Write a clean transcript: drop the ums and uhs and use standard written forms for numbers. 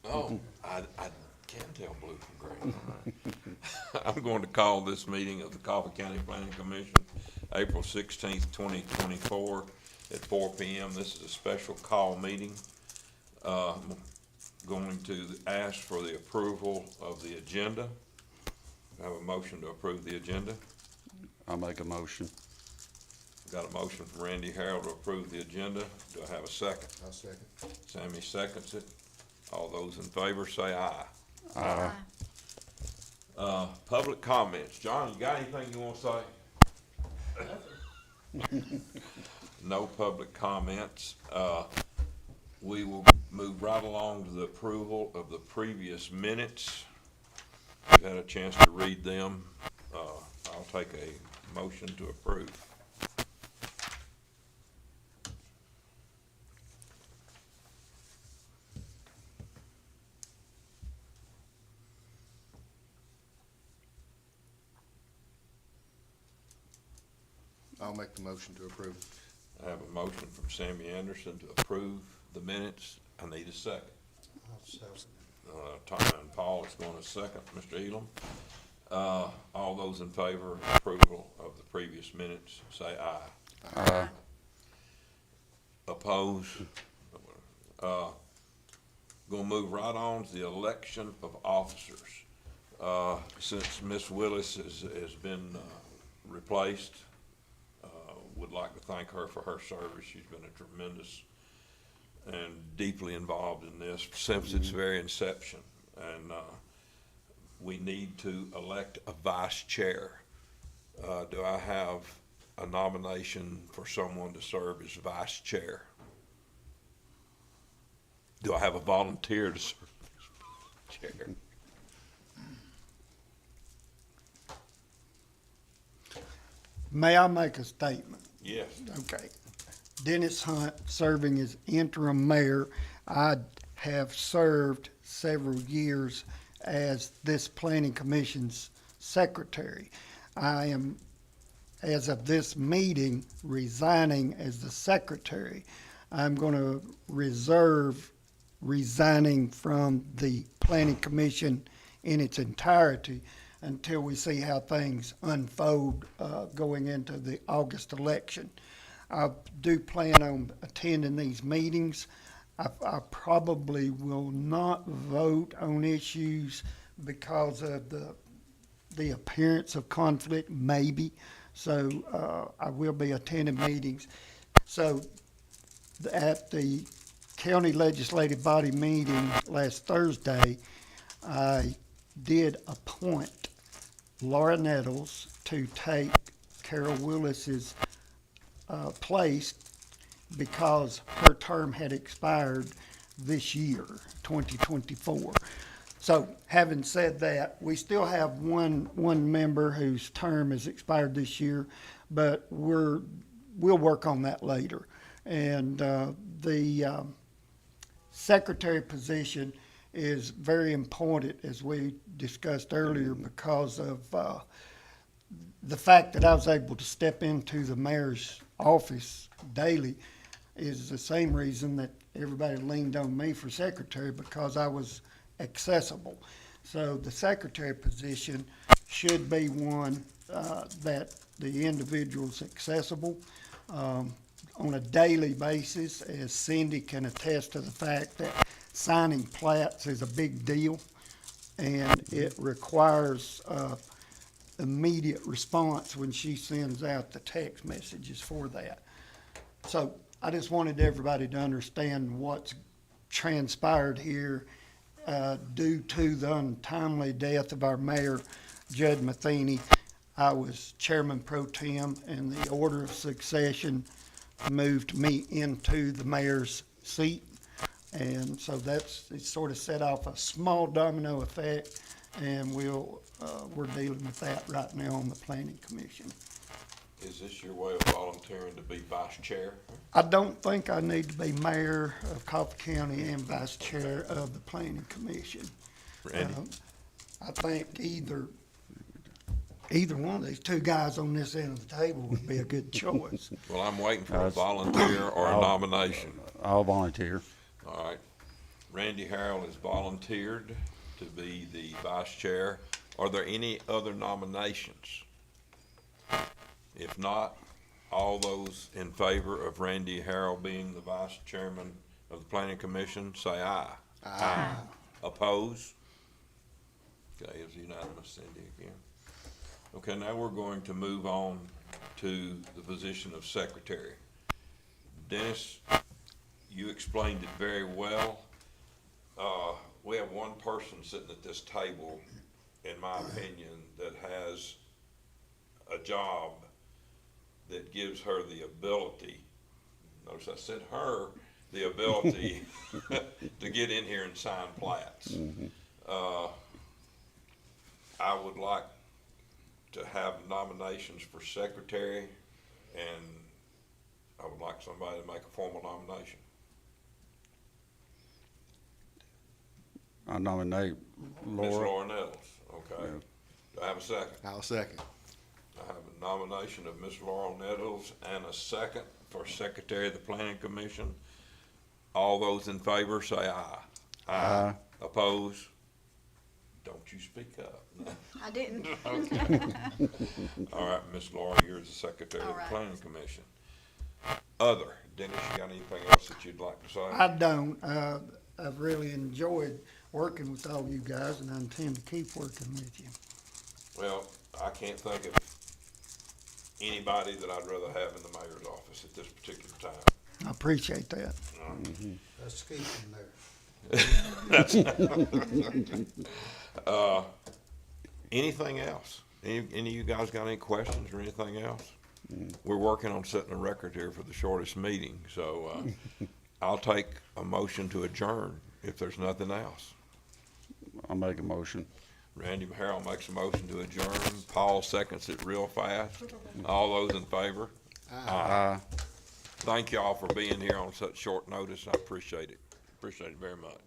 Oh, I can tell blue from green. I'm going to call this meeting of the Coffee County Planning Commission, April 16th, 2024 at 4 p.m. This is a special call meeting. I'm going to ask for the approval of the agenda. I have a motion to approve the agenda. I'll make a motion. Got a motion from Randy Harrell to approve the agenda. Do I have a second? I'll second. Sammy seconds it. All those in favor say aye. Aye. Public comments. John, you got anything you want to say? No public comments. We will move right along to the approval of the previous minutes. You've had a chance to read them. I'll take a motion to approve. I'll make the motion to approve. I have a motion from Sammy Anderson to approve the minutes. I need a second. I'll second. Tom and Paul is going to second. Mr. Elam. All those in favor of approval of the previous minutes, say aye. Aye. Oppose? Gonna move right on to the election of officers. Since Ms. Willis has been replaced, would like to thank her for her service. She's been a tremendous and deeply involved in this since its very inception. And we need to elect a vice chair. Do I have a nomination for someone to serve as vice chair? Do I have a volunteer to serve as chair? May I make a statement? Yes. Okay. Dennis Hunt, serving as interim mayor. I have served several years as this planning commission's secretary. I am, as of this meeting, resigning as the secretary. I'm going to reserve resigning from the planning commission in its entirety until we see how things unfold going into the August election. I do plan on attending these meetings. I probably will not vote on issues because of the appearance of conflict, maybe. So I will be attending meetings. So at the county legislative body meeting last Thursday, I did appoint Laura Nettles to take Carol Willis's place because her term had expired this year, 2024. So having said that, we still have one member whose term has expired this year, but we'll work on that later. And the secretary position is very important, as we discussed earlier, because of the fact that I was able to step into the mayor's office daily is the same reason that everybody leaned on me for secretary, because I was accessible. So the secretary position should be one that the individual's accessible on a daily basis, as Cindy can attest to the fact that signing plats is a big deal, and it requires immediate response when she sends out the text messages for that. So I just wanted everybody to understand what's transpired here due to the untimely death of our mayor, Judd Matheny. I was chairman pro tem, and the order of succession moved me into the mayor's seat. And so it sort of set off a small domino effect, and we're dealing with that right now on the planning commission. Is this your way of volunteering to be vice chair? I don't think I need to be mayor of Coffee County and vice chair of the planning commission. Randy? I think either one of these two guys on this end of the table would be a good choice. Well, I'm waiting for a volunteer or a nomination. I'll volunteer. All right. Randy Harrell has volunteered to be the vice chair. Are there any other nominations? If not, all those in favor of Randy Harrell being the vice chairman of the planning commission, say aye. Aye. Oppose? Okay, it's unanimous, Cindy, again. Okay, now we're going to move on to the position of secretary. Dennis, you explained it very well. We have one person sitting at this table, in my opinion, that has a job that gives her the ability, notice I said her, the ability to get in here and sign plats. I would like to have nominations for secretary, and I would like somebody to make a formal nomination. I nominate Ms. Laura. Laura Nettles, okay. Yeah. Do I have a second? I'll second. I have a nomination of Ms. Laura Nettles and a second for secretary of the planning commission. All those in favor say aye. Aye. Oppose? Don't you speak up. I didn't. Okay. All right, Ms. Laura, you're the secretary of All the right. planning commission. Other, Dennis, you got anything else that you'd like to say? I don't. I've really enjoyed working with all you guys, and I intend to keep working with you. Well, I can't think of anybody that I'd rather have in the mayor's office at this particular time. I appreciate that. Let's keep him there. Anything else? Any of you guys got any questions or anything else? We're working on setting a record here for the shortest meeting, so I'll take a motion to adjourn if there's nothing else. I'll make a motion. Randy Harrell makes a motion to adjourn. Paul seconds it real fast. All those in favor? Aye. Thank y'all for being here on such short notice. I appreciate it. Appreciate it very much.